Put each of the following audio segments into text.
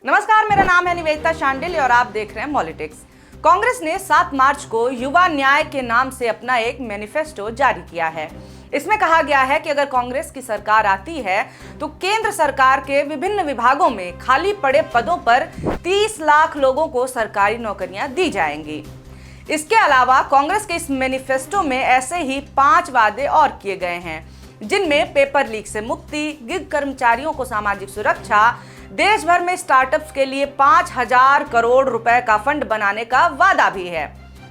नमस्कार, मेरा नाम है निवेदिता शांडिल और आप देख रहे हैं पॉलिटिक्स। कांग्रेस ने 7 मार्च को युवा न्याय के नाम से अपना एक मैनिफेस्टो जारी किया है। इसमें कहा गया है कि अगर कांग्रेस की सरकार आती है तो केंद्र सरकार के विभिन्न विभागों में खाली पड़े पदों पर 30 लाख लोगों को सरकारी नौकरियां दी जाएंगी। इसके अलावा कांग्रेस के इस मैनिफेस्टो में ऐसे ही 5 वादे और किए गए हैं, जिनमें पेपर लीक से मुक्ति, गिग कर्मचारियों को सामाजिक सुरक्षा, देश भर में स्टार्टअप्स के लिए 5,000 करोड़ रुपए का फंड बनाने का वादा भी है।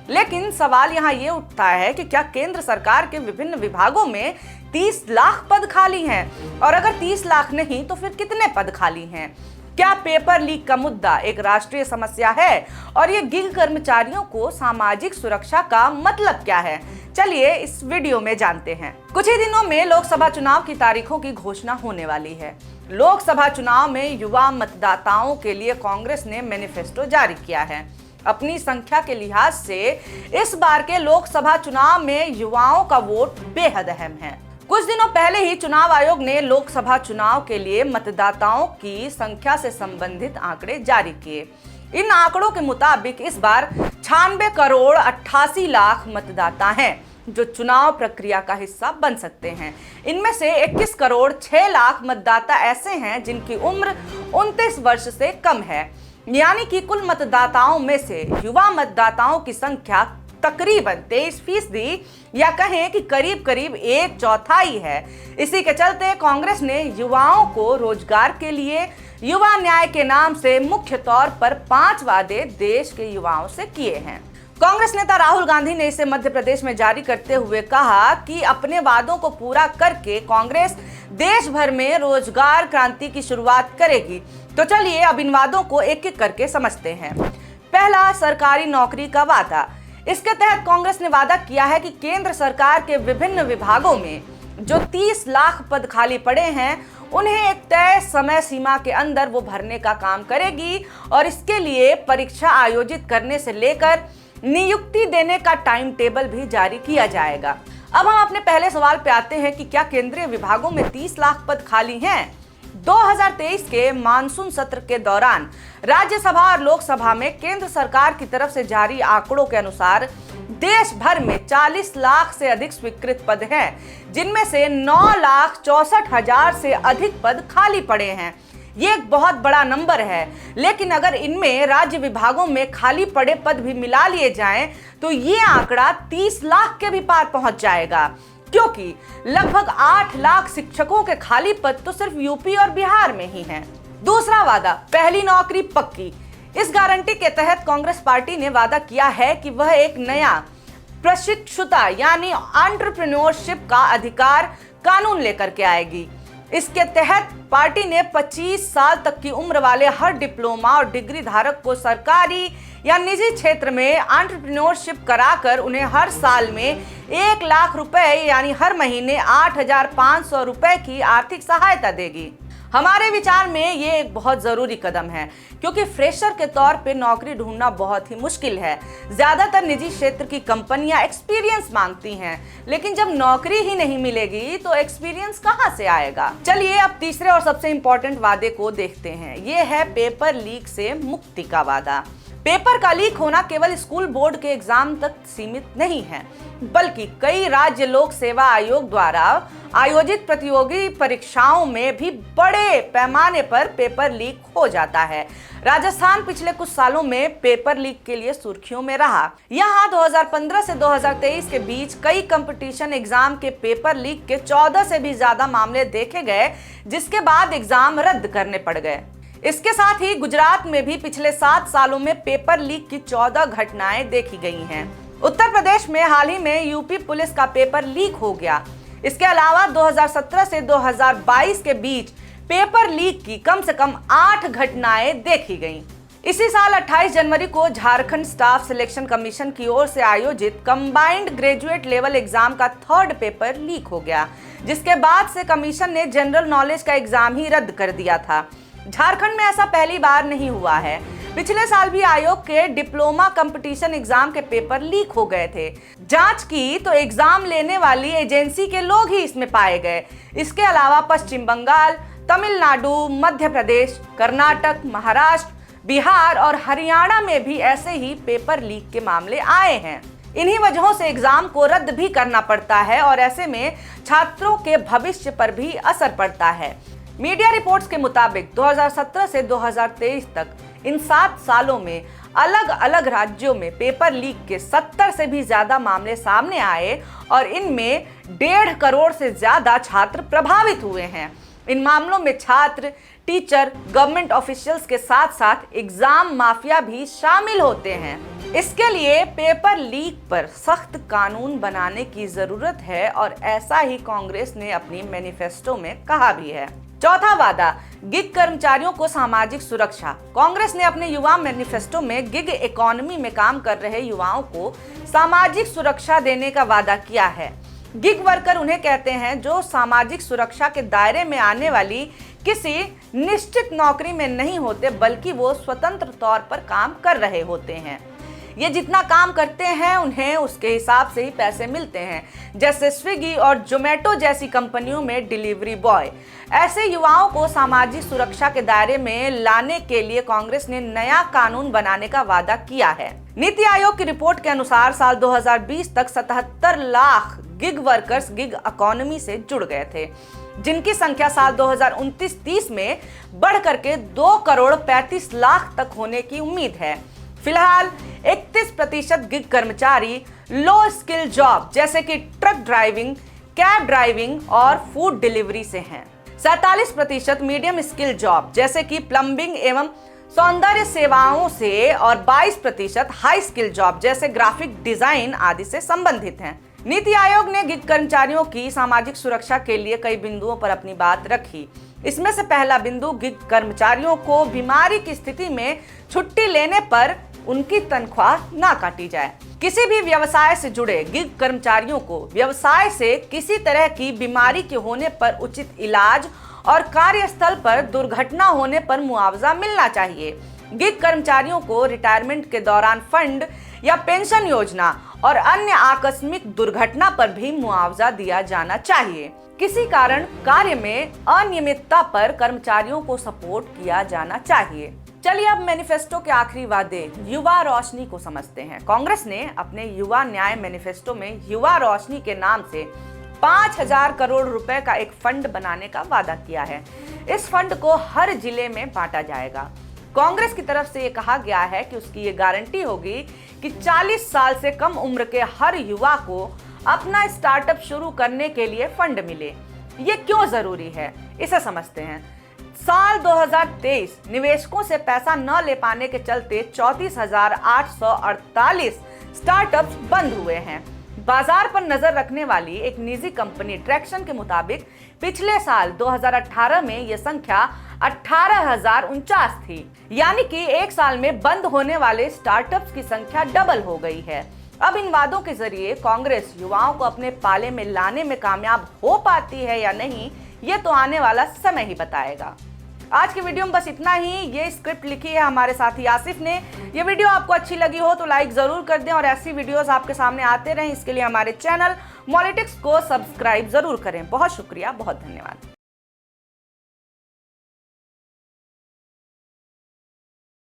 लेकिन सवाल यहाँ ये उठता है कि क्या केंद्र सरकार के विभिन्न विभागों में 30 लाख पद खाली हैं? और अगर 30 लाख नहीं तो फिर कितने पद खाली हैं? क्या पेपर लीक का मुद्दा एक राष्ट्रीय समस्या है? और ये गिग कर्मचारियों को सामाजिक सुरक्षा का मतलब क्या है? चलिए इस वीडियो में जानते हैं। कुछ ही दिनों में लोकसभा चुनाव की तारीखों की घोषणा होने वाली है। लोकसभा चुनाव में युवा मतदाताओं के लिए कांग्रेस ने मैनिफेस्टो जारी किया है। अपनी संख्या के लिहाज से इस बार के लोकसभा चुनाव में युवाओं का वोट बेहद अहम है। कुछ दिनों पहले ही चुनाव आयोग ने लोकसभा चुनाव के लिए मतदाताओं की संख्या से संबंधित आंकड़े जारी किए। इन आंकड़ों के मुताबिक इस बार 96 करोड़ 88 लाख मतदाता हैं जो चुनाव प्रक्रिया का हिस्सा बन सकते हैं। इनमें से 21 करोड़ 6 लाख मतदाता ऐसे हैं जिनकी उम्र 29 वर्ष से कम है, यानी कि कुल मतदाताओं में से युवा मतदाताओं की संख्या तकरीबन 23% या कहें कि करीब करीब 1/4 है। इसी के चलते कांग्रेस ने युवाओं को रोजगार के लिए युवा न्याय के नाम से मुख्य तौर पर 5 वादे देश के युवाओं से किए हैं। कांग्रेस नेता राहुल गांधी ने इसे मध्य प्रदेश में जारी करते हुए कहा कि अपने वादों को पूरा करके कांग्रेस देश भर में रोजगार क्रांति की शुरुआत करेगी। तो चलिए अब इन वादों को एक एक करके समझते हैं। पहला, सरकारी नौकरी का वादा। इसके तहत कांग्रेस ने वादा किया है कि केंद्र सरकार के विभिन्न विभागों में जो 30 लाख पद खाली पड़े हैं उन्हें एक तय समय सीमा के अंदर वो भरने का काम करेगी और इसके लिए परीक्षा आयोजित करने से लेकर नियुक्ति देने का टाइम टेबल भी जारी किया जाएगा। अब हम अपने पहले सवाल पे आते हैं कि क्या केंद्रीय विभागों में 30 लाख पद खाली हैं? 2023 के मानसून सत्र के दौरान राज्यसभा और लोकसभा में केंद्र सरकार की तरफ से जारी आंकड़ों के अनुसार देश भर में 40 लाख से अधिक स्वीकृत पद हैं, जिनमें से 9,64,000 से अधिक पद खाली पड़े हैं। ये एक बहुत बड़ा नंबर है, लेकिन अगर इनमें राज्य विभागों में खाली पड़े पद भी मिला लिए जाएं तो ये आंकड़ा 30 लाख के भी पार पहुंच जाएगा, क्योंकि लगभग 8 लाख शिक्षकों के खाली पद तो सिर्फ यूपी और बिहार में ही हैं। दूसरा वादा, पहली नौकरी पक्की। इस गारंटी के तहत कांग्रेस पार्टी ने वादा किया है कि वह एक नया प्रशिक्षुता यानी एंटरप्रेन्योरशिप का अधिकार कानून लेकर के आएगी। इसके तहत पार्टी ने 25 साल तक की उम्र वाले हर डिप्लोमा और डिग्री धारक को सरकारी या निजी क्षेत्र में एंटरप्रेन्योरशिप कराकर उन्हें हर साल में 1 लाख रुपए यानी हर महीने 8,500 रुपए की आर्थिक सहायता देगी। हमारे विचार में ये एक बहुत जरूरी कदम है, क्योंकि फ्रेशर के तौर पे नौकरी ढूंढना बहुत ही मुश्किल है। ज्यादातर निजी क्षेत्र की कंपनियां एक्सपीरियंस मांगती हैं, लेकिन जब नौकरी ही नहीं मिलेगी तो एक्सपीरियंस कहां से आएगा? चलिए अब तीसरे और सबसे इंपॉर्टेंट वादे को देखते हैं। ये है पेपर लीक से मुक्ति का वादा। पेपर का लीक होना केवल स्कूल बोर्ड के एग्जाम तक सीमित नहीं है, बल्कि कई राज्य लोक सेवा आयोग द्वारा आयोजित प्रतियोगी परीक्षाओं में भी बड़े पैमाने पर पेपर लीक हो जाता है। राजस्थान पिछले कुछ सालों में पेपर लीक के लिए सुर्खियों में रहा। यहाँ 2015 से 2023 के बीच कई कंपटीशन एग्जाम के पेपर लीक के 14 से भी ज्यादा मामले देखे गए, जिसके बाद एग्जाम रद्द करने पड़ गए। इसके साथ ही गुजरात में भी पिछले 7 सालों में पेपर लीक की 14 घटनाएं देखी गई हैं। उत्तर प्रदेश में हाल ही में यूपी पुलिस का पेपर लीक हो गया। इसके अलावा 2017 से 2022 के बीच पेपर लीक की कम से कम 8 घटनाएं देखी गईं। इसी साल 28 जनवरी को झारखंड स्टाफ सिलेक्शन कमीशन की ओर से आयोजित कंबाइंड ग्रेजुएट लेवल एग्जाम का 3rd पेपर लीक हो गया, जिसके बाद से कमीशन ने जनरल नॉलेज का एग्जाम ही रद्द कर दिया था। झारखंड में ऐसा पहली बार नहीं हुआ है। पिछले साल भी आयोग के डिप्लोमा कंपटीशन एग्जाम के पेपर लीक हो गए थे। जांच की तो एग्जाम लेने वाली एजेंसी के लोग ही इसमें पाए गए। इसके अलावा पश्चिम बंगाल, तमिलनाडु, मध्य प्रदेश, कर्नाटक, महाराष्ट्र, बिहार और हरियाणा में भी ऐसे ही पेपर लीक के मामले आए हैं। इन्हीं वजहों से एग्जाम को रद्द भी करना पड़ता है और ऐसे में छात्रों के भविष्य पर भी असर पड़ता है। मीडिया रिपोर्ट्स के मुताबिक 2017 से 2023 तक इन 7 सालों में अलग अलग राज्यों में पेपर लीक के 70 से भी ज्यादा मामले सामने आए और इनमें 1.5 करोड़ से ज्यादा छात्र प्रभावित हुए हैं। इन मामलों में छात्र, टीचर, गवर्नमेंट ऑफिशियल्स के साथ साथ एग्जाम माफिया भी शामिल होते हैं। इसके लिए पेपर लीक पर सख्त कानून बनाने की जरूरत है और ऐसा ही कांग्रेस ने अपनी मैनिफेस्टो में कहा भी है। चौथा वादा, गिग कर्मचारियों को सामाजिक सुरक्षा। कांग्रेस ने अपने युवा मैनिफेस्टो में गिग इकोनॉमी में काम कर रहे युवाओं को सामाजिक सुरक्षा देने का वादा किया है। गिग वर्कर उन्हें कहते हैं जो सामाजिक सुरक्षा के दायरे में आने वाली किसी निश्चित नौकरी में नहीं होते, बल्कि वो स्वतंत्र तौर पर काम कर रहे होते हैं। ये जितना काम करते हैं उन्हें उसके हिसाब से ही पैसे मिलते हैं, जैसे स्विगी और जोमेटो जैसी कंपनियों में डिलीवरी बॉय। ऐसे युवाओं को सामाजिक सुरक्षा के दायरे में लाने के लिए कांग्रेस ने नया कानून बनाने का वादा किया है। नीति आयोग की रिपोर्ट के अनुसार साल 2020 तक 77 lakh gig workers gig economy से जुड़ गए थे, जिनकी संख्या साल 2029-30 में बढ़ करके 2 करोड़ 35 लाख तक होने की उम्मीद है। फिलहाल 31% गिग कर्मचारी लो स्किल जॉब जैसे कि ट्रक ड्राइविंग, कैब ड्राइविंग और फूड डिलीवरी से हैं। 47% मीडियम स्किल जॉब जैसे कि प्लम्बिंग एवं सौंदर्य सेवाओं से और 22% हाई स्किल जॉब जैसे ग्राफिक डिजाइन आदि से संबंधित हैं। नीति आयोग ने गिग कर्मचारियों की सामाजिक सुरक्षा के लिए कई बिंदुओं पर अपनी बात रखी। इसमें से पहला बिंदु, गिग कर्मचारियों को बीमारी की स्थिति में छुट्टी लेने पर उनकी तनख्वाह ना काटी जाए। किसी भी व्यवसाय से जुड़े गिग कर्मचारियों को व्यवसाय से किसी तरह की बीमारी के होने पर उचित इलाज और कार्यस्थल पर दुर्घटना होने पर मुआवजा मिलना चाहिए। गिग कर्मचारियों को रिटायरमेंट के दौरान फंड या पेंशन योजना और अन्य आकस्मिक दुर्घटना पर भी मुआवजा दिया जाना चाहिए। किसी कारण कार्य में अनियमितता पर कर्मचारियों को सपोर्ट किया जाना चाहिए। चलिए अब मैनिफेस्टो के आखिरी वादे युवा रोशनी को समझते हैं। कांग्रेस ने अपने युवा न्याय मैनिफेस्टो में युवा रोशनी के नाम से 5000 करोड़ रुपए का एक फंड बनाने का वादा किया है। इस फंड को हर जिले में बांटा जाएगा। कांग्रेस की तरफ से ये कहा गया है कि उसकी ये गारंटी होगी कि 40 साल से कम उम्र के हर युवा को अपना स्टार्टअप शुरू करने के लिए फंड मिले। ये क्यों जरूरी है, इसे समझते हैं। साल 2023 निवेशकों से पैसा न ले पाने के चलते 34,848 स्टार्टअप्स बंद हुए हैं। बाजार पर नजर रखने वाली एक निजी कंपनी ट्रैक्शन के मुताबिक पिछले साल 2018 में यह संख्या 18,049 थी, यानी कि एक साल में बंद होने वाले स्टार्टअप्स की संख्या डबल हो गई है। अब इन वादों के जरिए कांग्रेस युवाओं को अपने पाले में लाने में कामयाब हो पाती है या नहीं, ये तो आने वाला समय ही बताएगा। आज की वीडियो में बस इतना ही। ये स्क्रिप्ट लिखी है हमारे साथी आसिफ ने। ये वीडियो आपको अच्छी लगी हो तो लाइक जरूर कर दें और ऐसी वीडियोस आपके सामने आते रहें, इसके लिए हमारे चैनल मॉलिटिक्स को सब्सक्राइब जरूर करें। बहुत शुक्रिया, बहुत धन्यवाद।